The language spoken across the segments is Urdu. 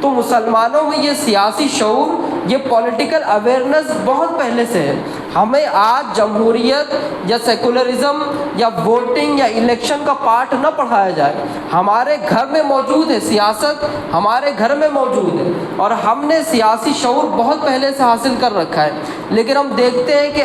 تو مسلمانوں میں یہ سیاسی شعور، یہ پولیٹیکل اویئرنیس بہت پہلے سے ہے۔ ہمیں آج جمہوریت یا سیکولرزم یا ووٹنگ یا الیکشن کا پارٹ نہ پڑھایا جائے، ہمارے گھر میں موجود ہے، سیاست ہمارے گھر میں موجود ہے اور ہم نے سیاسی شعور بہت پہلے سے حاصل کر رکھا ہے۔ لیکن ہم دیکھتے ہیں کہ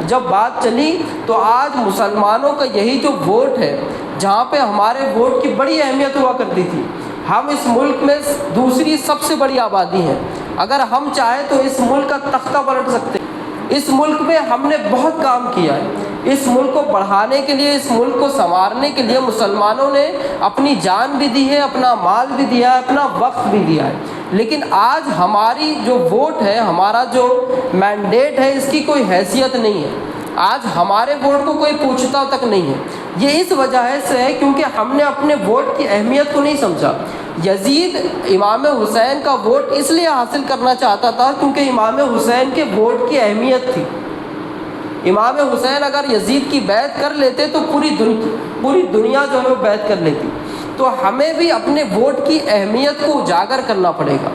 جب بات چلی تو آج مسلمانوں کا یہی جو ووٹ ہے، جہاں پہ ہمارے ووٹ کی بڑی اہمیت ہوا کرتی تھی، ہم اس ملک میں دوسری سب سے بڑی آبادی ہیں، اگر ہم چاہیں تو اس ملک کا تختہ پلٹ سکتے ہیں۔ اس ملک میں ہم نے بہت کام کیا ہے، اس ملک کو بڑھانے کے لیے، اس ملک کو سنوارنے کے لیے مسلمانوں نے اپنی جان بھی دی ہے، اپنا مال بھی دیا ہے، اپنا وقت بھی دیا ہے۔ لیکن آج ہماری جو ووٹ ہے، ہمارا جو مینڈیٹ ہے، اس کی کوئی حیثیت نہیں ہے۔ آج ہمارے ووٹ کو کوئی پوچھتا تک نہیں ہے۔ یہ اس وجہ سے ہے کیونکہ ہم نے اپنے ووٹ کی اہمیت کو نہیں سمجھا۔ یزید امام حسین کا ووٹ اس لیے حاصل کرنا چاہتا تھا کیونکہ امام حسین کے ووٹ کی اہمیت تھی۔ امام حسین اگر یزید کی بیعت کر لیتے تو پوری دنیا جو ہے وہ بیعت کر لیتی۔ تو ہمیں بھی اپنے ووٹ کی اہمیت کو اجاگر کرنا پڑے گا۔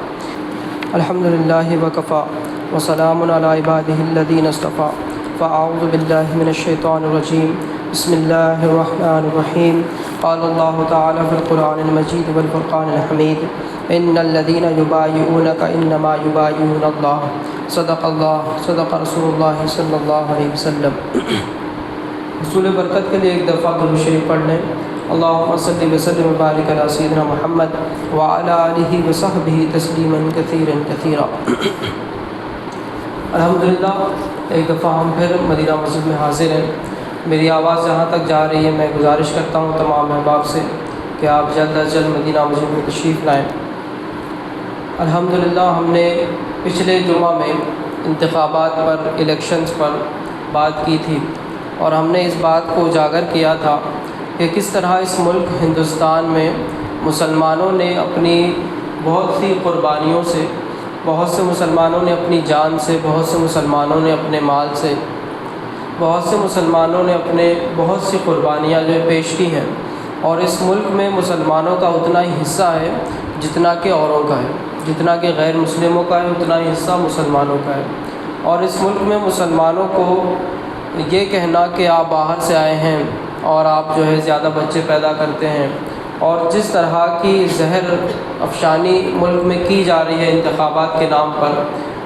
الحمدللہ وکفا وسلام علی عبادہ الذین اصطفیٰ، فاعوذ باللہ من الشیطان الرجیم، بسم اللہ الرحمن الرحیم۔ قال اللہ تعالی فی القرآن المجید والفرقان الحمید، ان الذین یبایعونک انما یبایعون اللہ، صدق اللہ، صدق رسول اللہ صلی اللہ علیہ وسلم۔ حصول برکت کے لیے ایک دفعہ درود شریف پڑھ لیں۔ اللہم صلی وسلم وبارک علی سیدنا محمد وعلی آلہ وصحبہ تسلیما کثیرا کثیرا۔ الحمدللہ ایک دفعہ ہم پھر مدینہ مسجد میں حاضر ہیں۔ میری آواز جہاں تک جا رہی ہے میں گزارش کرتا ہوں تمام احباب سے کہ آپ جلد از جلد مدینہ مسجد میں تشریف لائیں۔ الحمدللہ ہم نے پچھلے جمعہ میں انتخابات پر، الیکشنز پر بات کی تھی اور ہم نے اس بات کو اجاگر کیا تھا کہ کس طرح اس ملک ہندوستان میں مسلمانوں نے اپنی بہت سی قربانیوں سے، بہت سے مسلمانوں نے اپنی جان سے، بہت سے مسلمانوں نے اپنے مال سے، بہت سے مسلمانوں نے اپنے بہت سی قربانیاں جو پیش کی ہیں، اور اس ملک میں مسلمانوں کا اتنا ہی حصہ ہے جتنا کہ اوروں کا ہے، جتنا کہ غیر مسلموں کا ہے اتنا ہی حصہ مسلمانوں کا ہے۔ اور اس ملک میں مسلمانوں کو یہ کہنا کہ آپ باہر سے آئے ہیں اور آپ جو ہے زیادہ بچے پیدا کرتے ہیں، اور جس طرح کی زہر افشانی ملک میں کی جا رہی ہے انتخابات کے نام پر،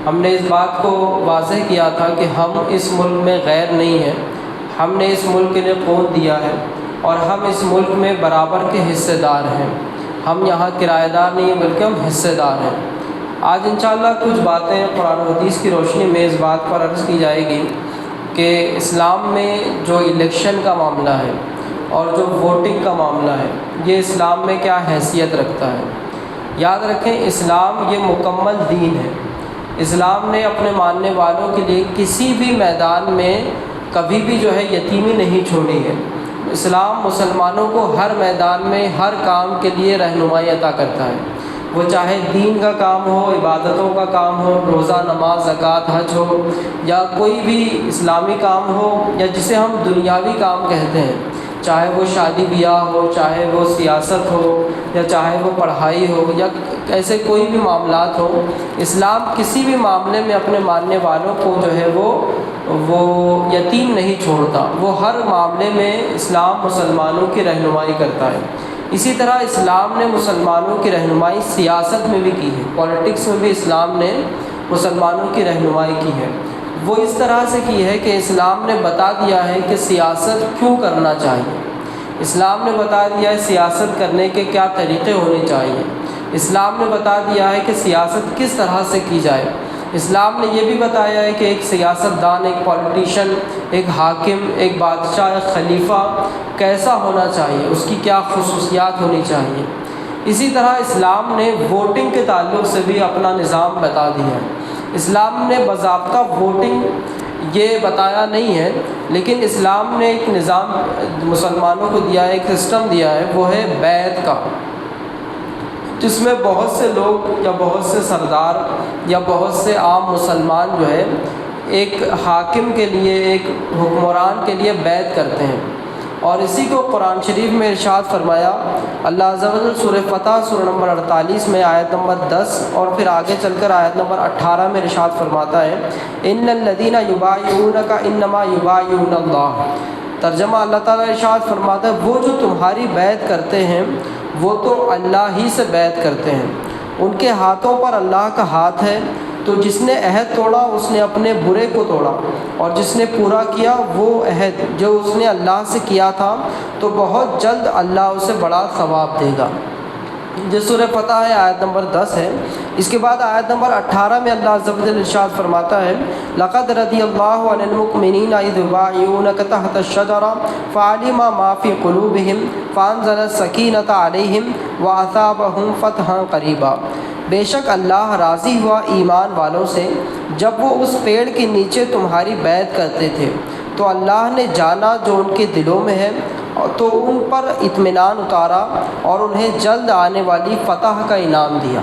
ہم نے اس بات کو واضح کیا تھا کہ ہم اس ملک میں غیر نہیں ہیں، ہم نے اس ملک کے لیے خون دیا ہے اور ہم اس ملک میں برابر کے حصے دار ہیں۔ ہم یہاں کرایہ دار نہیں ہیں بلکہ ہم حصے دار ہیں۔ آج انشاءاللہ کچھ باتیں قرآن و حدیث کی روشنی میں اس بات پر عرض کی جائے گی کہ اسلام میں جو الیکشن کا معاملہ ہے اور جو ووٹنگ کا معاملہ ہے، یہ اسلام میں کیا حیثیت رکھتا ہے۔ یاد رکھیں اسلام یہ مکمل دین ہے۔ اسلام نے اپنے ماننے والوں کے لیے کسی بھی میدان میں کبھی بھی جو ہے یتیمی نہیں چھوڑی ہے۔ اسلام مسلمانوں کو ہر میدان میں ہر کام کے لیے رہنمائی عطا کرتا ہے، وہ چاہے دین کا کام ہو، عبادتوں کا کام ہو، روزہ، نماز، زکوٰۃ، حج ہو، یا کوئی بھی اسلامی کام ہو، یا جسے ہم دنیاوی کام کہتے ہیں، چاہے وہ شادی بیاہ ہو، چاہے وہ سیاست ہو، یا چاہے وہ پڑھائی ہو، یا ایسے کوئی بھی معاملات ہو، اسلام کسی بھی معاملے میں اپنے ماننے والوں کو جو ہے وہ یتیم نہیں چھوڑتا۔ وہ ہر معاملے میں اسلام مسلمانوں کی رہنمائی کرتا ہے۔ اسی طرح اسلام نے مسلمانوں کی رہنمائی سیاست میں بھی کی ہے، پولیٹکس میں بھی اسلام نے مسلمانوں کی رہنمائی کی ہے۔ وہ اس طرح سے کی ہے کہ اسلام نے بتا دیا ہے کہ سیاست کیوں کرنا چاہیے، اسلام نے بتا دیا ہے سیاست کرنے کے کیا طریقے ہونے چاہیے، اسلام نے بتا دیا ہے کہ سیاست کس طرح سے کی جائے۔ اسلام نے یہ بھی بتایا ہے کہ ایک سیاست دان، ایک پولیٹیشین، ایک حاکم، ایک بادشاہ، ایک خلیفہ کیسا ہونا چاہیے، اس کی کیا خصوصیات ہونی چاہیے۔ اسی طرح اسلام نے ووٹنگ کے تعلق سے بھی اپنا نظام بتا دیا ہے۔ اسلام نے باضابطہ ووٹنگ یہ بتایا نہیں ہے، لیکن اسلام نے ایک نظام مسلمانوں کو دیا ہے، ایک سسٹم دیا ہے، وہ ہے بیعت کا، جس میں بہت سے لوگ یا بہت سے سردار یا بہت سے عام مسلمان جو ہے ایک حاکم کے لیے، ایک حکمران کے لیے بیعت کرتے ہیں۔ اور اسی کو قرآن شریف میں ارشاد فرمایا اللہ عز و جل سورہ فتح سورہ نمبر 48 میں آیت نمبر 10 اور پھر آگے چل کر آیت نمبر 18 میں ارشاد فرماتا ہے ان الذین یبایعونک انما یبایعون اللہ۔ ترجمہ اللہ تعالیٰ ارشاد فرماتا ہے وہ جو تمہاری بیعت کرتے ہیں وہ تو اللہ ہی سے بیعت کرتے ہیں، ان کے ہاتھوں پر اللہ کا ہاتھ ہے، تو جس نے عہد توڑا اس نے اپنے برے کو توڑا، اور جس نے پورا کیا وہ عہد جو اس نے اللہ سے کیا تھا تو بہت جلد اللہ اسے بڑا ثواب دے گا۔ جو سورہ فتح ہے آیت نمبر 10 ہے۔ اس کے بعد آیت نمبر 18 میں اللہ عز و جل ارشاد فرماتا ہے لقد رضی اللہ عن المؤمنین اذ یبایعونک تحت الشجرہ فعلم ما فی قلوبہم فانزل السکینۃ علیہم واثابہم فتحا قریبا۔ بے شک اللہ راضی ہوا ایمان والوں سے جب وہ اس پیڑ کے نیچے تمہاری بیعت کرتے تھے، تو اللہ نے جانا جو ان کے دلوں میں ہے تو ان پر اطمینان اتارا اور انہیں جلد آنے والی فتح کا انعام دیا۔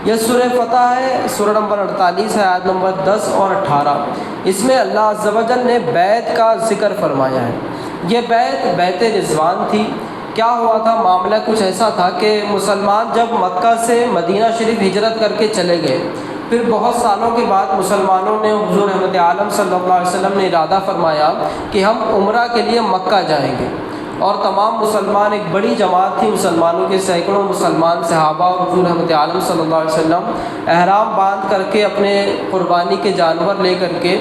یہ سورہ فتح ہے، سورہ نمبر 48 ہے، آیت نمبر 10 اور 18۔ اس میں اللہ عز و جل نے بیعت کا ذکر فرمایا ہے۔ یہ بیعت رضوان تھی۔ کیا ہوا تھا؟ معاملہ کچھ ایسا تھا کہ مسلمان جب مکہ سے مدینہ شریف ہجرت کر کے چلے گئے، پھر بہت سالوں کے بعد مسلمانوں نے حضور رحمت عالم صلی اللہ علیہ وسلم نے ارادہ فرمایا کہ ہم عمرہ کے لیے مکہ جائیں گے، اور تمام مسلمان ایک بڑی جماعت تھی مسلمانوں کے، سینکڑوں مسلمان صحابہ اور حضور رحمت عالم صلی اللہ علیہ وسلم احرام باندھ کر کے اپنے قربانی کے جانور لے کر کے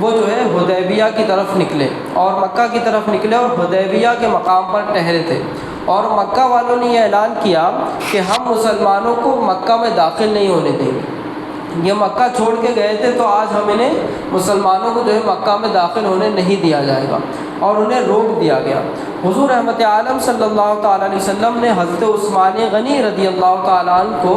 وہ جو ہے حدیبیہ کی طرف نکلے اور مکہ کی طرف نکلے اور حدیبیہ کے مقام پر ٹھہرے تھے، اور مکہ والوں نے یہ اعلان کیا کہ ہم مسلمانوں کو مکہ میں داخل نہیں ہونے دیں گے۔ یہ مکہ چھوڑ کے گئے تھے تو آج ہم انہیں مسلمانوں کو جو ہے مکہ میں داخل ہونے نہیں دیا جائے گا، اور انہیں روک دیا گیا۔ حضور رحمت عالم صلی اللہ تعالیٰ علیہ وسلم نے حضرت عثمان غنی رضی اللہ تعالیٰ عنہ کو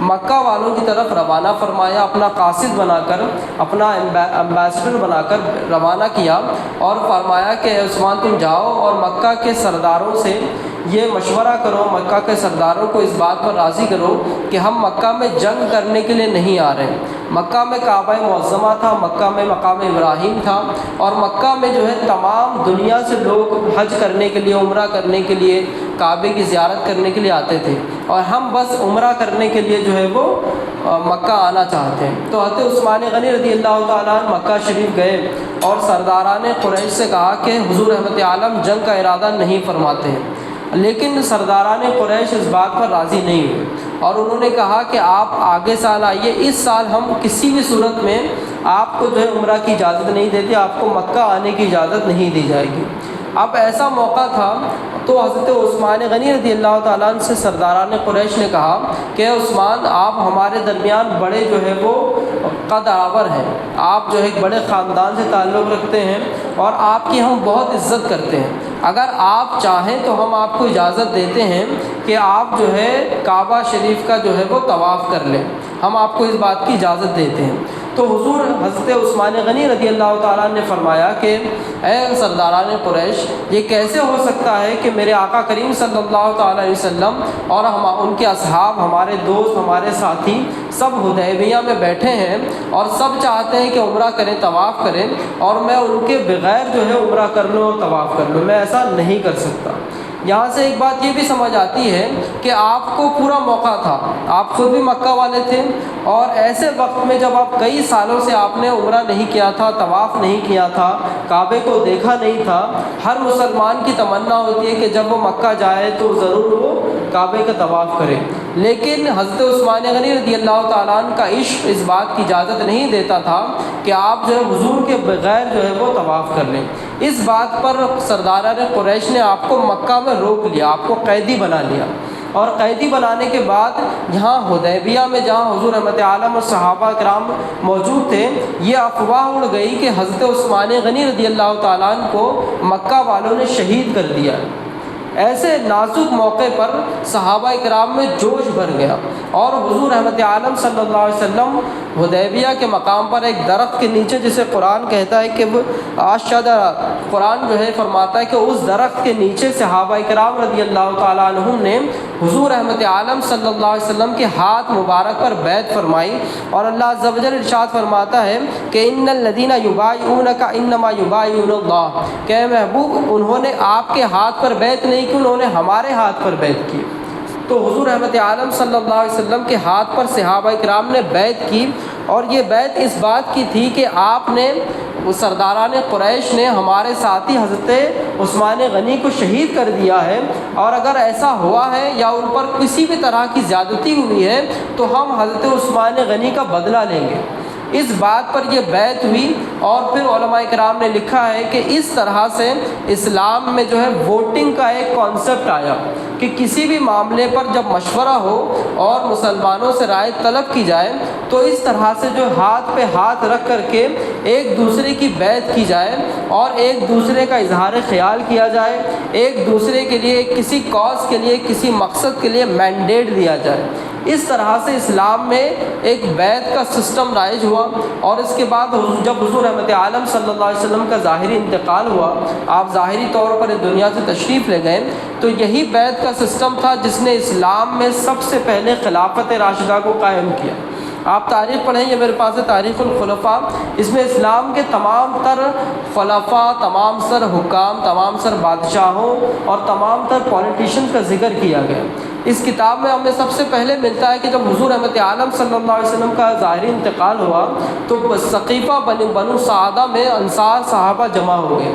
مکہ والوں کی طرف روانہ فرمایا، اپنا قاصد بنا کر، اپنا ایمبیسڈر بنا کر روانہ کیا، اور فرمایا کہ عثمان تم جاؤ اور مکہ کے سرداروں سے یہ مشورہ کرو، مکہ کے سرداروں کو اس بات پر راضی کرو کہ ہم مکہ میں جنگ کرنے کے لیے نہیں آ رہے۔ مکہ میں کعبہ معظمہ تھا، مکہ میں مقام ابراہیم تھا، اور مکہ میں جو ہے تمام دنیا سے لوگ حج کرنے کے لیے، عمرہ کرنے کے لیے، کعبے کی زیارت کرنے کے لیے آتے تھے، اور ہم بس عمرہ کرنے کے لیے جو ہے وہ مکہ آنا چاہتے ہیں۔ تو حضرت عثمان غنی رضی اللہ تعالیٰ عنہ مکہ شریف گئے اور سرداران قریش سے کہا کہ حضور رحمت عالم جنگ کا ارادہ نہیں فرماتے ہیں، لیکن سرداران قریش اس بات پر راضی نہیں ہوئے، اور انہوں نے کہا کہ آپ آگے سال آئیے، اس سال ہم کسی بھی صورت میں آپ کو جو ہے عمرہ کی اجازت نہیں دیتے، آپ کو مکہ آنے کی اجازت نہیں دی جائے گی۔ اب ایسا موقع تھا تو حضرت عثمان غنی رضی اللہ تعالیٰ عنہ سے سرداران قریش نے کہا کہ عثمان آپ ہمارے درمیان بڑے جو ہے وہ قد آور ہیں، آپ جو ہے ایک بڑے خاندان سے تعلق رکھتے ہیں اور آپ کی ہم بہت عزت کرتے ہیں، اگر آپ چاہیں تو ہم آپ کو اجازت دیتے ہیں کہ آپ جو ہے کعبہ شریف کا جو ہے وہ طواف کر لیں، ہم آپ کو اس بات کی اجازت دیتے ہیں۔ تو حضور حضرت عثمان غنی رضی اللہ تعالیٰ نے فرمایا کہ اے سرداران قریش، یہ کیسے ہو سکتا ہے کہ میرے آقا کریم صلی اللہ تعالیٰ علیہ وسلم اور ان کے اصحاب، ہمارے دوست، ہمارے ساتھی سب حدیبیہ میں بیٹھے ہیں اور سب چاہتے ہیں کہ عمرہ کریں، طواف کریں، اور میں ان کے بغیر جو ہے عمرہ کر لوں اور طواف کر لوں، میں ایسا نہیں کر سکتا۔ یہاں سے ایک بات یہ بھی سمجھ آتی ہے کہ آپ کو پورا موقع تھا، آپ خود بھی مکہ والے تھے، اور ایسے وقت میں جب آپ کئی سالوں سے آپ نے عمرہ نہیں کیا تھا، طواف نہیں کیا تھا، کعبے کو دیکھا نہیں تھا، ہر مسلمان کی تمنا ہوتی ہے کہ جب وہ مکہ جائے تو ضرور وہ کعبے کا طواف کرے، لیکن حضرت عثمان غنی رضی اللہ تعالیٰ عنہ کا عشق اس بات کی اجازت نہیں دیتا تھا کہ آپ جو ہے حضور کے بغیر جو ہے وہ طواف کر لیں۔ اس بات پر سرداران قریش نے آپ کو مکہ میں روک لیا، آپ کو قیدی بنا لیا، اور قیدی بنانے کے بعد یہاں حدیبیہ میں جہاں حضور رحمت عالم اور صحابہ کرام موجود تھے، یہ افواہ اڑ گئی کہ حضرت عثمان غنی رضی اللہ تعالیٰ عنہ کو مکہ والوں نے شہید کر دیا۔ ایسے نازک موقع پر صحابہ کرام میں جوش بھر گیا، اور حضور رحمت عالم صلی اللہ علیہ وسلم حدیبیہ کے مقام پر ایک درخت کے نیچے، جسے قرآن کہتا ہے کہ وہ آشادہ، قرآن جو ہے فرماتا ہے کہ اس درخت کے نیچے صحابہ کرام رضی اللہ تعالیٰ عنہم نے حضور رحمت عالم صلی اللہ علیہ وسلم کے ہاتھ مبارک پر بیعت فرمائی، اور اللہ عز و جل ارشاد فرماتا ہے کہ ان الذین یبایعونک انما یبایعون اللہ، کہ اے محبوب انہوں نے آپ کے ہاتھ پر بیعت نہیں کی، انہوں نے ہمارے ہاتھ پر بیعت کی۔ تو حضور رحمت عالم صلی اللہ علیہ وسلم کے ہاتھ پر صحابہ کرام نے بیعت کی، اور یہ بیعت اس بات کی تھی کہ آپ نے سرداران قریش نے ہمارے ساتھی حضرت عثمان غنی کو شہید کر دیا ہے، اور اگر ایسا ہوا ہے یا ان پر کسی بھی طرح کی زیادتی ہوئی ہے تو ہم حضرت عثمان غنی کا بدلہ لیں گے۔ اس بات پر یہ بیعت ہوئی، اور پھر علماء کرام نے لکھا ہے کہ اس طرح سے اسلام میں جو ہے ووٹنگ کا ایک کانسیپٹ آیا کہ کسی بھی معاملے پر جب مشورہ ہو اور مسلمانوں سے رائے طلب کی جائے تو اس طرح سے جو ہاتھ پہ ہاتھ رکھ کر کے ایک دوسرے کی بیعت کی جائے اور ایک دوسرے کا اظہار خیال کیا جائے، ایک دوسرے کے لیے کسی کاز کے لیے کسی مقصد کے لیے مینڈیٹ دیا جائے۔ اس طرح سے اسلام میں ایک بیعت کا سسٹم رائج ہوا، اور اس کے بعد جب حضور رحمت عالم صلی اللہ علیہ وسلم کا ظاہری انتقال ہوا، آپ ظاہری طور پر اس دنیا سے تشریف لے گئے، تو یہی بیعت کا سسٹم تھا جس نے اسلام میں سب سے پہلے خلافت راشدہ کو قائم کیا۔ آپ تاریخ پڑھیں، یہ میرے پاس ہے تاریخ الخلفاء، اس میں اسلام کے تمام تر خلفاء، تمام سر حکام، تمام سر بادشاہوں اور تمام تر پولیٹیشین کا ذکر کیا گیا۔ اس کتاب میں ہمیں سب سے پہلے ملتا ہے کہ جب حضور رحمت عالم صلی اللہ علیہ وسلم کا ظاہری انتقال ہوا تو ثقیفہ بنو سعدہ میں انصار صحابہ جمع ہو گئے،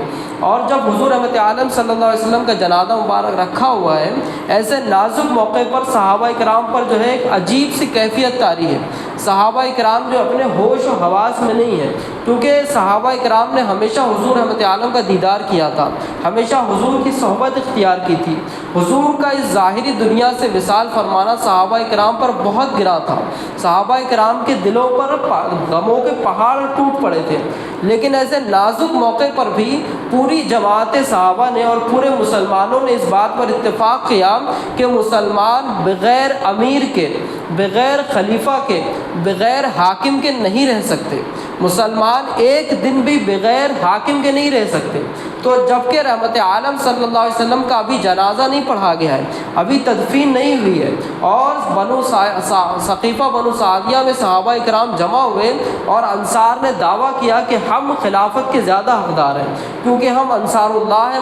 اور جب حضور رحمت عالم صلی اللہ علیہ وسلم کا جنازہ مبارک رکھا ہوا ہے، ایسے نازک موقع پر صحابہ کرام پر جو ہے ایک عجیب سی کیفیت طاری ہے۔ صحابہ کرام جو اپنے ہوش و حواس میں نہیں ہیں، کیونکہ صحابہ کرام نے ہمیشہ حضور رحمت عالم کا دیدار کیا تھا، ہمیشہ حضور کی صحبت اختیار کی تھی۔ حضور کا اس ظاہری دنیا سے وصال فرمانا صحابہ کرام پر بہت گرا تھا۔ صحابہ کرام کے دلوں پر غموں کے پہاڑ ٹوٹ پڑے تھے، لیکن ایسے نازک موقع پر بھی پوری جماعت صحابہ نے اور پورے مسلمانوں نے اس بات پر اتفاق کیا کہ مسلمان بغیر امیر کے، بغیر خلیفہ کے، بغیر حاکم کے نہیں رہ سکتے۔ مسلمان ایک دن بھی بغیر حاکم کے نہیں رہ سکتے۔ تو جب کہ رحمت عالم صلی اللہ علیہ وسلم کا ابھی جنازہ نہیں پڑھا گیا ہے، ابھی تدفین نہیں ہوئی ہے، اور ثقیفہ بنو سعدیہ میں صحابہ کرام جمع ہوئے اور انصار نے دعویٰ کیا کہ ہم خلافت کے زیادہ حقدار ہیں، کیونکہ ہم انصار اللہ ہیں،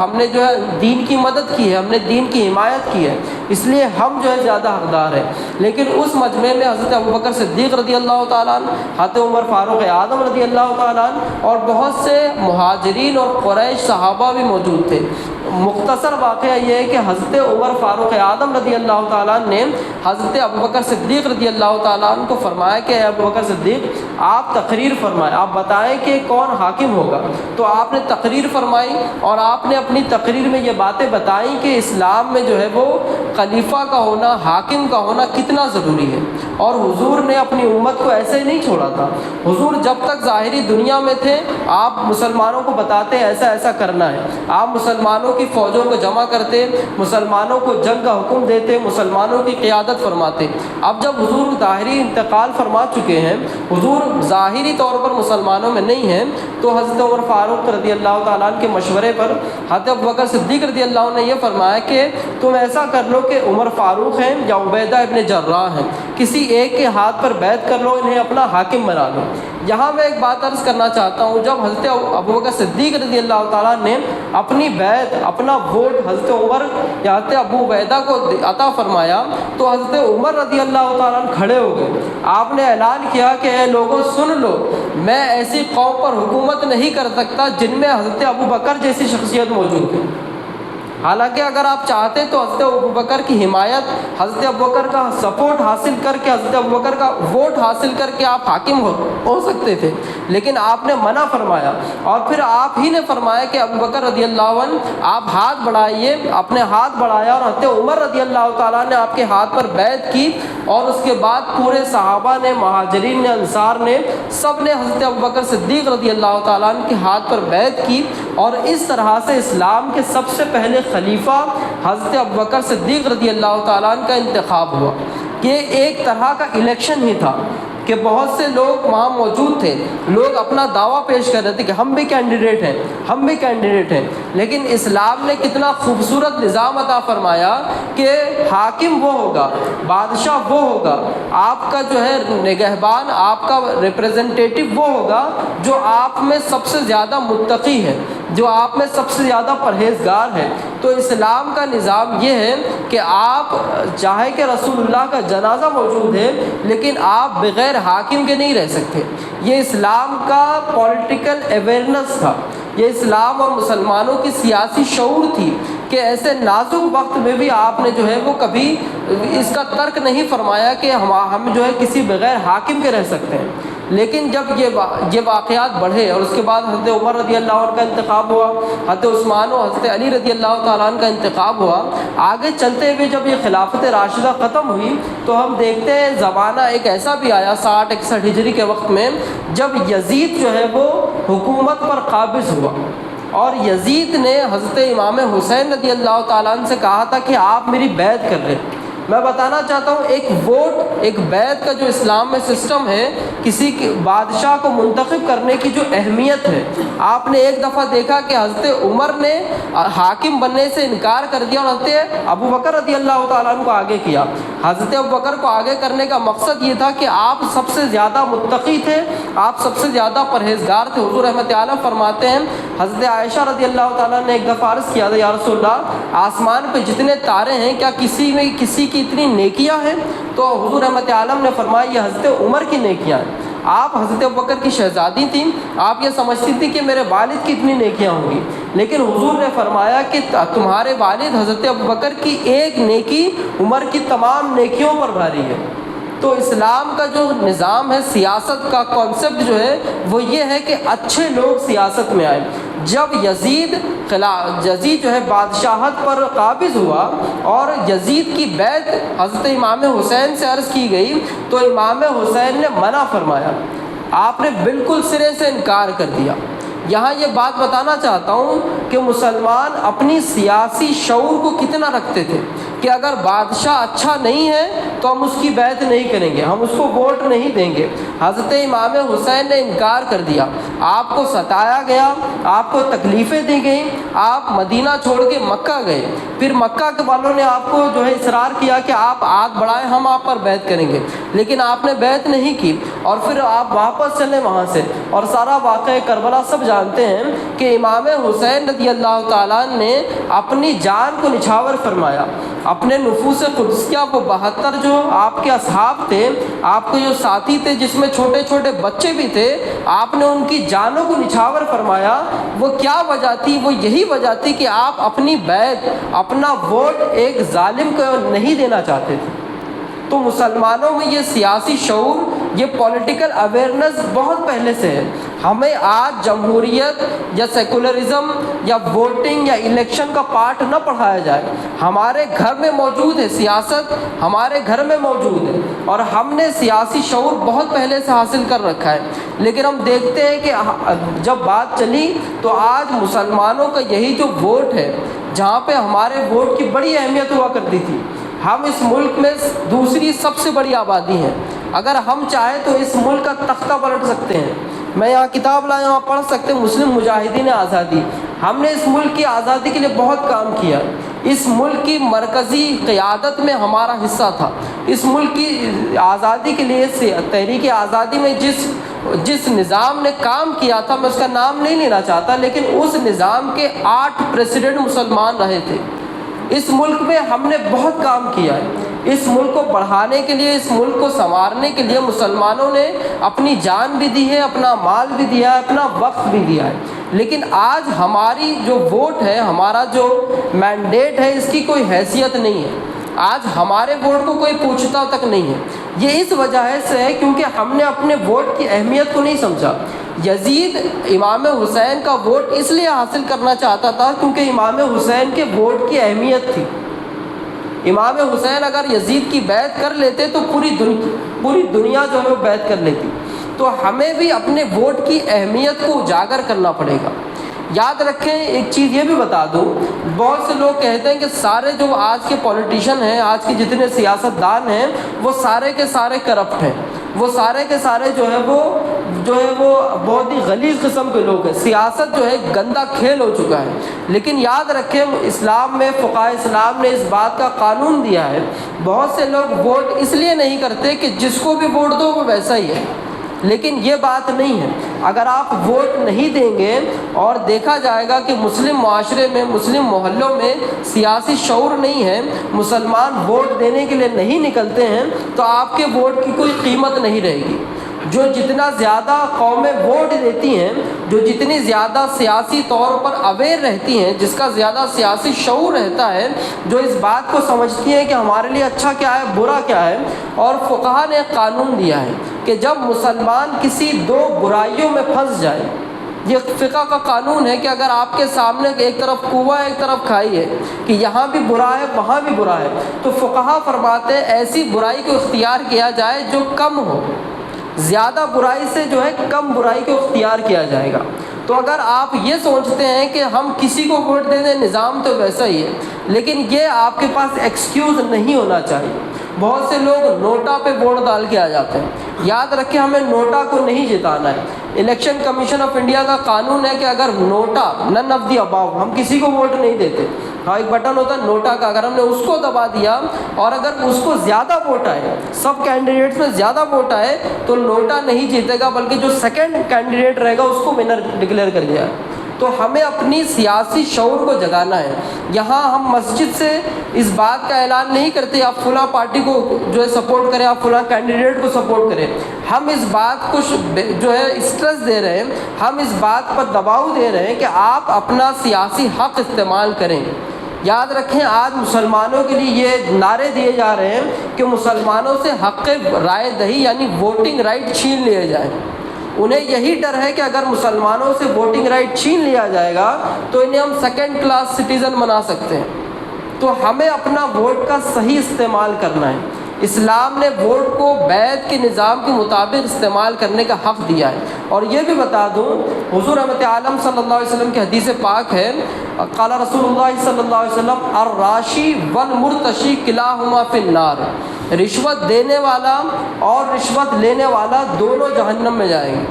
ہم نے جو ہے دین کی مدد کی ہے، ہم نے دین کی حمایت کی ہے، اس لیے ہم جو ہے زیادہ حقدار ہیں۔ لیکن اس مجمع میں حضرت ابوبکر صدیق رضی اللہ تعالیٰ عنہ، حضرت عمر فاروق اعظم رضی اللہ تعالیٰ عنہ اور بہت سے مہاجرین اور قریش صحابہ بھی موجود تھے۔ مختصر واقعہ یہ ہے کہ حضرت عمر فاروق اعظم رضی اللہ تعالیٰ عنہ نے حضرت ابوبکر صدیق رضی اللہ تعالیٰ عنہ کو فرمایا کہ اے ابوبکر صدیق آپ تقریر فرمائیں، آپ بتائیں کہ کون حاکم ہوگا۔ تو آپ نے تقریر فرمائی، اور آپ نے اپنی تقریر میں یہ باتیں بتائیں کہ اسلام میں جو ہے وہ خلیفہ کا ہونا، حاکم کا ہونا کتنا ضروری ہے۔ اور حضور نے اپنی امت کو ایسے ہی نہیں چھوڑا تھا۔ حضور جب تک ظاہری دنیا میں تھے آپ مسلمانوں کو بتاتے ایسا ایسا کرنا ہے، آپ مسلمانوں کی فوجوں کو جمع کرتے، مسلمانوں کو جنگ کا حکم دیتے، مسلمانوں کی قیادت فرماتے۔ اب جب حضور ظاہری انتقال فرما چکے ہیں، حضور ظاہری طور پر مسلمانوں میں نہیں ہیں، تو حضرت عمر فاروق رضی اللہ تعالیٰ عنہ کے مشورے پر حضرت ابوبکر صدیق رضی اللہ عنہ نے یہ فرمایا کہ تم ایسا کر لو کہ عمر فاروق ہیں یا عبیدہ ابن جراح ہیں، کسی ایک کے ہاتھ پر بیعت کر لو، انہیں اپنا حاکم بنا لو۔ یہاں میں ایک بات عرض کرنا چاہتا ہوں، جب حضرت ابوبکر صدیق رضی اللہ تعالیٰ نے اپنی بیعت، اپنا ووٹ حضرت عمر یا حضرت ابو عبیدہ کو عطا فرمایا، تو حضرت عمر رضی اللہ تعالیٰ کھڑے ہو گئے۔ آپ نے اعلان کیا کہ اے لوگوں سن لو، میں ایسی قوم پر حکومت نہیں کر سکتا جن میں حضرت ابوبکر جیسی شخصیت موجود ہے۔ حالانکہ اگر آپ چاہتے تو حضرت ابوبکر کی حمایت، حضرت ابوبکر کا سپورٹ حاصل کر کے، حضرت ابوبکر کا ووٹ حاصل کر کے آپ حاکم ہو سکتے تھے، لیکن آپ نے منع فرمایا، اور پھر آپ ہی نے فرمایا کہ ابوبکر رضی اللہ عنہ آپ ہاتھ بڑھائیے، اپنے ہاتھ بڑھایا، اور حضرت عمر رضی اللہ تعالیٰ نے آپ کے ہاتھ پر بیعت کی، اور اس کے بعد پورے صحابہ نے، مہاجرین نے، انصار نے، سب نے حضرت ابوبکر صدیق رضی اللہ تعالیٰ عنہ کے ہاتھ پر بیعت کی، اور اس طرح سے اسلام کے سب سے پہلے خلیفہ حضرت ابوبکر صدیق رضی اللہ تعالیٰ عنہ کا انتخاب ہوا۔ یہ ایک طرح کا الیکشن ہی تھا کہ بہت سے لوگ وہاں موجود تھے، لوگ اپنا دعویٰ پیش کر رہے تھے کہ ہم بھی کینڈیڈیٹ ہیں، ہم بھی کینڈیڈیٹ ہیں، لیکن اسلام نے کتنا خوبصورت نظام عطا فرمایا کہ حاکم وہ ہوگا، بادشاہ وہ ہوگا، آپ کا جو ہے نگہبان، آپ کا ریپریزنٹیٹو وہ ہوگا جو آپ میں سب سے زیادہ متقی ہے، جو آپ میں سب سے زیادہ پرہیزگار ہے۔ تو اسلام کا نظام یہ ہے کہ آپ چاہے کہ رسول اللہ کا جنازہ موجود ہے لیکن آپ بغیر حاکم کے نہیں رہ سکتے۔ یہ اسلام کا پولیٹیکل اویئرنس تھا، یہ اسلام اور مسلمانوں کی سیاسی شعور تھی کہ ایسے نازک وقت میں بھی آپ نے جو ہے وہ کبھی اس کا ترک نہیں فرمایا کہ ہم جو ہے کسی بغیر حاکم کے رہ سکتے ہیں۔ لیکن جب یہ واقعات بڑھے اور اس کے بعد حضرت عمر رضی اللہ عنہ کا انتخاب ہوا، حضرت عثمان و حضرت علی رضی اللہ تعالیٰ عنہ کا انتخاب ہوا، آگے چلتے ہوئے جب یہ خلافت راشدہ ختم ہوئی تو ہم دیکھتے ہیں زمانہ ایک ایسا بھی آیا 60-61 ہجری کے وقت میں جب یزید جو ہے وہ حکومت پر قابض ہوا، اور یزید نے حضرت امام حسین رضی اللہ تعالیٰ عنہ سے کہا تھا کہ آپ میری بیعت کر لیں۔ میں بتانا چاہتا ہوں ایک ووٹ، ایک بیعت کا جو اسلام میں سسٹم ہے، کسی بادشاہ کو منتخب کرنے کی جو اہمیت ہے، آپ نے ایک دفعہ دیکھا کہ حضرت عمر نے حاکم بننے سے انکار کر دیا اور حضرت ابو بکر رضی اللہ تعالیٰ عنہ کو آگے کیا۔ حضرت ابو بکر کو آگے کرنے کا مقصد یہ تھا کہ آپ سب سے زیادہ متقی تھے، آپ سب سے زیادہ پرہیزگار تھے۔ حضور رحمۃ علیہ فرماتے ہیں، حضرت عائشہ رضی اللہ تعالیٰ نے ایک دفعہ عرض کیا تھا، یا رسول اللہ آسمان پہ جتنے تارے ہیں کیا کسی کی اتنی نیکیاں ہیں؟ تو حضور رحمۃ عالم نے فرمایا یہ حضرت عمر کی نیکیاں ہیں۔ آپ حضرت ابوبکر کی شہزادی تھیں، آپ یہ سمجھتی تھی کہ میرے والد کی اتنی نیکیاں ہوں گی، لیکن حضور نے فرمایا کہ تمہارے والد حضرت ابوبکر کی ایک نیکی عمر کی تمام نیکیوں پر بھاری ہے۔ تو اسلام کا جو نظام ہے، سیاست کا کانسیپٹ جو ہے وہ یہ ہے کہ اچھے لوگ سیاست میں آئیں۔ جب یزید جو ہے بادشاہت پر قابض ہوا اور یزید کی بیعت حضرت امام حسین سے عرض کی گئی تو امام حسین نے منع فرمایا، آپ نے بالکل سرے سے انکار کر دیا۔ یہاں یہ بات بتانا چاہتا ہوں کہ مسلمان اپنی سیاسی شعور کو کتنا رکھتے تھے کہ اگر بادشاہ اچھا نہیں ہے تو ہم اس کی بیعت نہیں کریں گے، ہم اس کو ووٹ نہیں دیں گے۔ حضرت امام حسین نے انکار کر دیا، آپ کو ستایا گیا، آپ کو تکلیفیں دی گئیں، آپ مدینہ چھوڑ کے مکہ گئے، پھر مکہ کے والوں نے آپ کو جو ہے اصرار کیا کہ آپ ہاتھ بڑھائیں، ہم آپ پر بیعت کریں گے، لیکن آپ نے بیعت نہیں کی اور پھر آپ واپس چلے وہاں سے۔ اور سارا واقعہ کربلا سب جانتے ہیں کہ امام حسین رضی اللہ تعالیٰ نے اپنی جان کو نچھاور فرمایا، اپنے نفوس قدسیہ وہ 72 جو آپ کے اصحاب تھے، آپ کے جو ساتھی تھے جس میں چھوٹے چھوٹے بچے بھی تھے، آپ نے ان کی جانوں کو نچھاور فرمایا۔ وہ کیا وجہ تھی؟ وہ یہی وجہ تھی کہ آپ اپنی بیعت، اپنا ووٹ ایک ظالم کو نہیں دینا چاہتے تھے۔ تو مسلمانوں میں یہ سیاسی شعور، یہ پولیٹیکل اویئرنس بہت پہلے سے ہے۔ ہمیں آج جمہوریت یا سیکولرزم یا ووٹنگ یا الیکشن کا پارٹ نہ پڑھایا جائے، ہمارے گھر میں موجود ہے، سیاست ہمارے گھر میں موجود ہے اور ہم نے سیاسی شعور بہت پہلے سے حاصل کر رکھا ہے، لیکن ہم دیکھتے ہیں کہ جب بات چلی تو آج مسلمانوں کا یہی جو ووٹ ہے، جہاں پہ ہمارے ووٹ کی بڑی اہمیت ہوا کرتی تھی، ہم اس ملک میں دوسری سب سے بڑی آبادی ہیں، اگر ہم چاہیں تو اس ملک کا تختہ پلٹ سکتے ہیں۔ میں یہاں کتاب لایا ہوں، آپ پڑھ سکتے ہیں، مسلم مجاہدین آزادی۔ ہم نے اس ملک کی آزادی کے لیے بہت کام کیا، اس ملک کی مرکزی قیادت میں ہمارا حصہ تھا۔ اس ملک کی آزادی کے لیے تحریک آزادی میں جس نظام نے کام کیا تھا، میں اس کا نام نہیں لینا چاہتا، لیکن اس نظام کے 8 پریزیڈنٹ مسلمان رہے تھے۔ اس ملک میں ہم نے بہت کام کیا ہے، اس ملک کو بڑھانے کے لیے، اس ملک کو سنوارنے کے لیے مسلمانوں نے اپنی جان بھی دی ہے، اپنا مال بھی دیا ہے، اپنا وقت بھی دیا ہے، لیکن آج ہماری جو ووٹ ہے، ہمارا جو مینڈیٹ ہے، اس کی کوئی حیثیت نہیں ہے۔ آج ہمارے ووٹ کو کوئی پوچھتا تک نہیں ہے۔ یہ اس وجہ سے ہے کیونکہ ہم نے اپنے ووٹ کی اہمیت کو نہیں سمجھا۔ یزید امام حسین کا ووٹ اس لیے حاصل کرنا چاہتا تھا کیونکہ امام حسین کے ووٹ کی اہمیت تھی۔ امام حسین اگر یزید کی بیعت کر لیتے تو پوری دنیا جو ہے وہ بیعت کر لیتی۔ تو ہمیں بھی اپنے ووٹ کی اہمیت کو اجاگر کرنا پڑے گا۔ یاد رکھیں، ایک چیز یہ بھی بتا دوں، بہت سے لوگ کہتے ہیں کہ سارے جو آج کے پولیٹیشین ہیں، آج کے جتنے سیاستدان ہیں، وہ سارے کے سارے کرپٹ ہیں، وہ سارے کے سارے جو ہے وہ بہت ہی غلیظ قسم کے لوگ ہیں، سیاست جو ہے گندا کھیل ہو چکا ہے۔ لیکن یاد رکھیں، اسلام میں فقہائے اسلام نے اس بات کا قانون دیا ہے، بہت سے لوگ ووٹ اس لیے نہیں کرتے کہ جس کو بھی ووٹ دو وہ ویسا ہی ہے، لیکن یہ بات نہیں ہے۔ اگر آپ ووٹ نہیں دیں گے اور دیکھا جائے گا کہ مسلم معاشرے میں، مسلم محلوں میں سیاسی شعور نہیں ہے، مسلمان ووٹ دینے کے لیے نہیں نکلتے ہیں، تو آپ کے ووٹ کی کوئی قیمت نہیں رہے گی۔ جو جتنا زیادہ قومیں ووٹ دیتی ہیں، جو جتنی زیادہ سیاسی طور پر اویئر رہتی ہیں، جس کا زیادہ سیاسی شعور رہتا ہے، جو اس بات کو سمجھتی ہیں کہ ہمارے لیے اچھا کیا ہے، برا کیا ہے، اور فقہا نے ایک قانون دیا ہے کہ جب مسلمان کسی دو برائیوں میں پھنس جائے، یہ فقہ کا قانون ہے کہ اگر آپ کے سامنے ایک طرف کنواں ہے، ایک طرف کھائی ہے، کہ یہاں بھی برا ہے وہاں بھی برا ہے، تو فقہا فرماتے ہیں ایسی برائی کو اختیار کیا جائے جو کم ہو، زیادہ برائی سے جو ہے کم برائی کو اختیار کیا جائے گا۔ تو اگر آپ یہ سوچتے ہیں کہ ہم کسی کو ووٹ دے دیں، نظام تو ویسا ہی ہے، لیکن یہ آپ کے پاس ایکسکیوز نہیں ہونا چاہیے۔ بہت سے لوگ نوٹا پہ ووٹ ڈال کے آ جاتے ہیں، یاد رکھیں ہمیں نوٹا کو نہیں جتانا ہے۔ الیکشن کمیشن آف انڈیا کا قانون ہے کہ اگر نوٹا نن آف دی اباؤ، ہم کسی کو ووٹ نہیں دیتے، ہاں ایک بٹن ہوتا ہے نوٹا کا، اگر ہم نے اس کو دبا دیا اور اگر اس کو زیادہ ووٹ آئے، سب کینڈیڈیٹس میں زیادہ ووٹ آئے، تو نوٹا نہیں جیتے گا بلکہ جو سیکنڈ کینڈیڈیٹ رہے گا اس کو ونر ڈکلیئر کر دیا ہے۔ تو ہمیں اپنی سیاسی شعور کو جگانا ہے۔ یہاں ہم مسجد سے اس بات کا اعلان نہیں کرتے آپ فلاں پارٹی کو جو ہے سپورٹ کریں، آپ فلاں کینڈیڈیٹ کو سپورٹ کریں، ہم اس بات کو جو ہے اسٹریس دے رہے ہیں، ہم اس بات پر دباؤ دے رہے ہیں کہ آپ اپنا سیاسی حق استعمال کریں۔ یاد رکھیں آج مسلمانوں کے لیے یہ نعرے دیے جا رہے ہیں کہ مسلمانوں سے حق رائے دہی یعنی ووٹنگ رائٹ چھین لیے جائیں۔ انہیں یہی ڈر ہے کہ اگر مسلمانوں سے ووٹنگ رائٹ چھین لیا جائے گا تو انہیں ہم سیکنڈ کلاس سٹیزن بنا سکتے ہیں۔ تو ہمیں اپنا ووٹ کا صحیح استعمال کرنا ہے۔ اسلام نے ووٹ کو بیعت کے نظام کے مطابق استعمال کرنے کا حق دیا ہے۔ اور یہ بھی بتا دوں، حضور رحمت عالم صلی اللہ علیہ وسلم کی حدیث پاک ہے، قال رسول اللہ صلی اللہ علیہ وسلم الراشی والمرتشی کلاہما فی النار، رشوت دینے والا اور رشوت لینے والا دونوں جہنم میں جائیں گے۔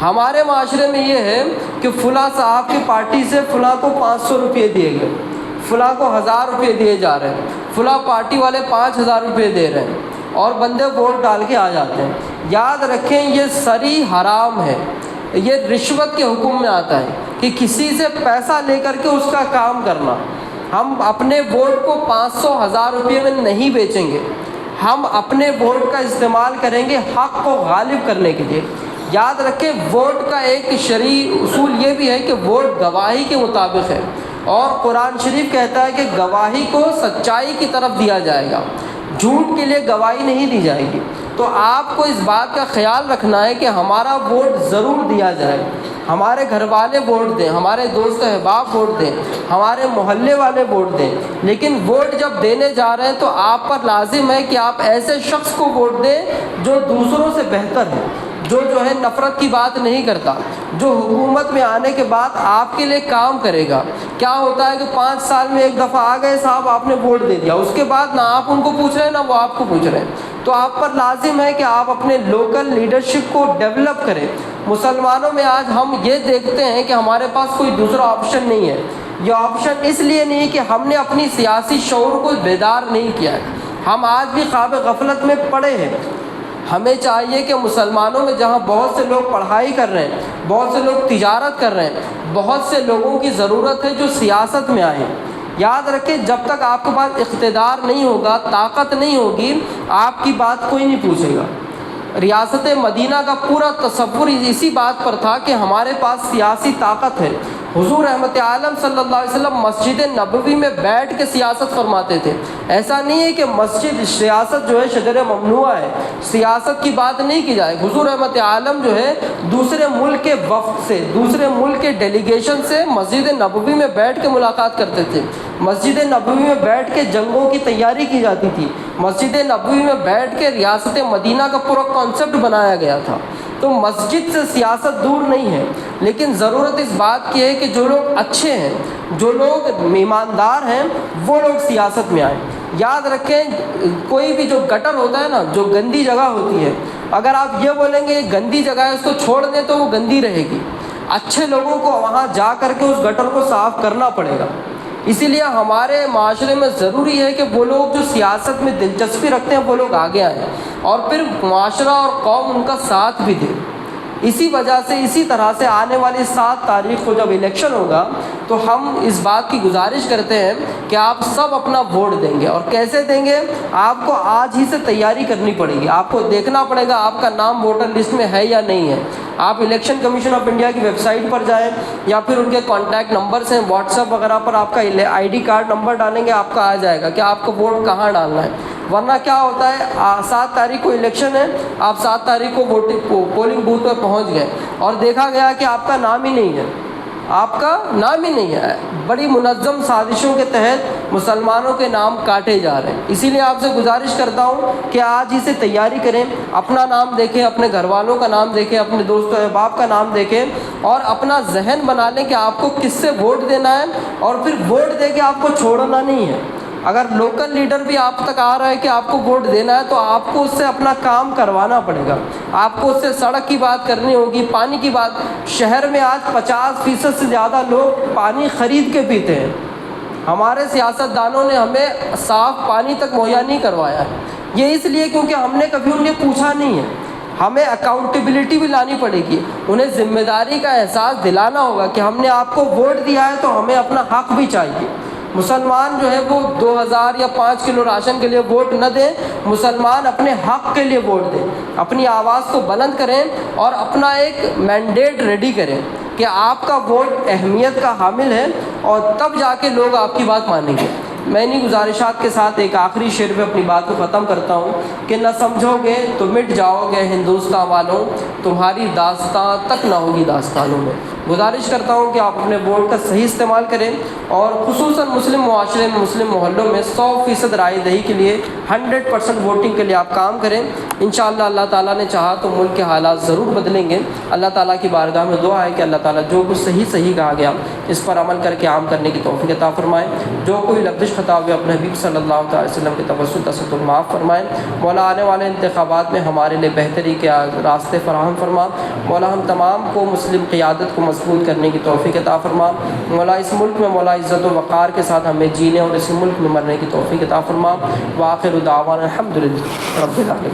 ہمارے معاشرے میں یہ ہے کہ فلاں صاحب کی پارٹی سے فلاں کو 500 روپئے دیے گئے، فلاں کو 1000 روپئے دیے جا رہے ہیں، فلاں پارٹی والے 5000 روپئے دے رہے ہیں، اور بندے ووٹ ڈال کے آ جاتے ہیں۔ یاد رکھیں یہ سری حرام ہے، یہ رشوت کے حکم میں آتا ہے کہ کسی سے پیسہ لے کر کے اس کا کام کرنا۔ ہم اپنے ووٹ کو 500 1000 روپئے میں نہیں بیچیں گے، ہم اپنے ووٹ کا استعمال کریں گے حق کو غالب کرنے کے لیے۔ یاد رکھیں ووٹ کا ایک شرعی اصول یہ بھی ہے کہ ووٹ گواہی کے مطابق ہے، اور قرآن شریف کہتا ہے کہ گواہی کو سچائی کی طرف دیا جائے گا، جھوٹ کے لیے گواہی نہیں دی جائے گی۔ تو آپ کو اس بات کا خیال رکھنا ہے کہ ہمارا ووٹ ضرور دیا جائے، ہمارے گھر والے ووٹ دیں، ہمارے دوست احباب ووٹ دیں، ہمارے محلے والے ووٹ دیں، لیکن ووٹ جب دینے جا رہے ہیں تو آپ پر لازم ہے کہ آپ ایسے شخص کو ووٹ دیں جو دوسروں سے بہتر ہے، جو ہے نفرت کی بات نہیں کرتا، جو حکومت میں آنے کے بعد آپ کے لیے کام کرے گا۔ کیا ہوتا ہے کہ 5 سال میں ایک دفعہ آ گئے صاحب، آپ نے ووٹ دے دیا، اس کے بعد نہ آپ ان کو پوچھ رہے ہیں نہ وہ آپ کو پوچھ رہے ہیں۔ تو آپ پر لازم ہے کہ آپ اپنے لوکل لیڈرشپ کو ڈیولپ کریں۔ مسلمانوں میں آج ہم یہ دیکھتے ہیں کہ ہمارے پاس کوئی دوسرا آپشن نہیں ہے۔ یہ آپشن اس لیے نہیں کہ ہم نے اپنی سیاسی شعور کو بیدار نہیں کیا ہے، ہم آج بھی خواب غفلت میں پڑے ہیں۔ ہمیں چاہیے کہ مسلمانوں میں جہاں بہت سے لوگ پڑھائی کر رہے ہیں، بہت سے لوگ تجارت کر رہے ہیں، بہت سے لوگوں کی ضرورت ہے جو سیاست میں آئیں۔ یاد رکھیں جب تک آپ کے پاس اقتدار نہیں ہوگا، طاقت نہیں ہوگی، آپ کی بات کوئی نہیں پوچھے گا۔ ریاست مدینہ کا پورا تصور اسی بات پر تھا کہ ہمارے پاس سیاسی طاقت ہے۔ حضور رحمت عالم صلی اللہ علیہ وسلم مسجد نبوی میں بیٹھ کے سیاست فرماتے تھے۔ ایسا نہیں ہے کہ مسجد سیاست جو ہے شجر ممنوع ہے، سیاست کی بات نہیں کی جائے۔ حضور رحمت عالم جو ہے دوسرے ملک کے وفد سے، دوسرے ملک کے ڈیلیگیشن سے مسجد نبوی میں بیٹھ کے ملاقات کرتے تھے۔ مسجد نبوی میں بیٹھ کے جنگوں کی تیاری کی جاتی تھی، مسجد نبوی میں بیٹھ کے ریاست مدینہ کا پورا کانسیپٹ بنایا گیا تھا۔ تو مسجد سے سیاست دور نہیں ہے، لیکن ضرورت اس بات کی ہے کہ جو لوگ اچھے ہیں، جو لوگ ایماندار ہیں وہ لوگ سیاست میں آئیں۔ یاد رکھیں، کوئی بھی جو گٹر ہوتا ہے نا، جو گندی جگہ ہوتی ہے، اگر آپ یہ بولیں گے یہ گندی جگہ ہے اس کو چھوڑ دیں تو وہ گندی رہے گی۔ اچھے لوگوں کو وہاں جا کر کے اس گٹر کو صاف کرنا پڑے گا۔ اسی لیے ہمارے معاشرے میں ضروری ہے کہ وہ لوگ جو سیاست میں دلچسپی رکھتے ہیں وہ لوگ آگے آئیں، اور پھر معاشرہ اور قوم ان کا ساتھ بھی دے۔ اسی وجہ سے اسی طرح سے آنے والی 7 تاریخ کو جب الیکشن ہوگا تو ہم اس بات کی گزارش کرتے ہیں کہ آپ سب اپنا ووٹ دیں گے۔ اور کیسے دیں گے؟ آپ کو آج ہی سے تیاری کرنی پڑے گی۔ آپ کو دیکھنا پڑے گا آپ کا نام ووٹر لسٹ میں ہے یا نہیں ہے۔ آپ الیکشن کمیشن آف انڈیا کی ویب سائٹ پر جائیں یا پھر ان کے کانٹیکٹ نمبرز ہیں واٹس ایپ وغیرہ پر، آپ کا آئی ڈی کارڈ نمبر ڈالیں گے، آپ کا آ جائے گا کہ آپ کو ووٹ کہاں ڈالنا ہے۔ ورنہ کیا ہوتا ہے، 7 تاریخ کو الیکشن ہے، آپ 7 تاریخ کو پولنگ بوتھ پر پہنچ گئے اور دیکھا گیا کہ آپ کا نام ہی نہیں ہے، آپ کا نام ہی نہیں ہے۔ بڑی منظم سازشوں کے تحت مسلمانوں کے نام کاٹے جا رہے ہیں۔ اسی لیے آپ سے گزارش کرتا ہوں کہ آج ہی سے تیاری کریں، اپنا نام دیکھیں، اپنے گھر والوں کا نام دیکھیں، اپنے دوست و احباب کا نام دیکھیں، اور اپنا ذہن بنا لیں کہ آپ کو کس سے ووٹ دینا ہے، اور پھر ووٹ دے کے آپ کو چھوڑنا نہیں ہے۔ اگر لوکل لیڈر بھی آپ تک آ رہا ہے کہ آپ کو ووٹ دینا ہے تو آپ کو اس سے اپنا کام کروانا پڑے گا۔ آپ کو اس سے سڑک کی بات کرنی ہوگی، پانی کی بات۔ شہر میں آج 50% سے زیادہ لوگ پانی خرید کے پیتے ہیں۔ ہمارے سیاستدانوں نے ہمیں صاف پانی تک مہیا نہیں کروایا ہے۔ یہ اس لیے کیونکہ ہم نے کبھی انہیں پوچھا نہیں ہے۔ ہمیں اکاؤنٹیبلٹی بھی لانی پڑے گی، انہیں ذمہ داری کا احساس دلانا ہوگا کہ ہم نے آپ کو ووٹ دیا ہے تو ہمیں اپنا حق بھی چاہیے۔ مسلمان جو ہے وہ 2000 یا 5 کلو راشن کے لیے ووٹ نہ دیں، مسلمان اپنے حق کے لیے ووٹ دیں، اپنی آواز کو بلند کریں اور اپنا ایک مینڈیٹ ریڈی کریں کہ آپ کا ووٹ اہمیت کا حامل ہے، اور تب جا کے لوگ آپ کی بات مانیں گے۔ میں انہی گزارشات کے ساتھ ایک آخری شعر میں اپنی بات کو ختم کرتا ہوں کہ نہ سمجھو گے تو مٹ جاؤ گے ہندوستان والوں، تمہاری داستان تک نہ ہوگی داستانوں میں۔ گزارش کرتا ہوں کہ آپ اپنے ووٹ کا صحیح استعمال کریں، اور خصوصاً مسلم معاشرے میں، مسلم محلوں میں 100% رائے دہی کے لیے 100% ووٹنگ کے لیے آپ کام کریں۔ انشاءاللہ اللہ تعالیٰ نے چاہا تو ملک کے حالات ضرور بدلیں گے۔ اللہ تعالیٰ کی بارگاہ میں دعا ہے کہ اللہ تعالیٰ جو کچھ صحیح کہا گیا اس پر عمل کر کے عام کرنے کی توفیق عطا فرمائے۔ جو کوئی لفظ خطا ہوئے اپنے حبیب صلی اللہ علیہ وسلم کے توسط تصدق معاف فرمائے۔ مولا آنے والے انتخابات میں ہمارے لیے بہتری کے راستے فراہم فرما۔ مولا ہم تمام کو مسلم قیادت کو مضبوط کرنے کی توفیق عطا فرما۔ مولا اس ملک میں مولا عزت و وقار کے ساتھ ہمیں جینے اور اس ملک میں مرنے کی توفیق عطا فرما۔ وآخر دعوانا الحمدللہ رب العالمین۔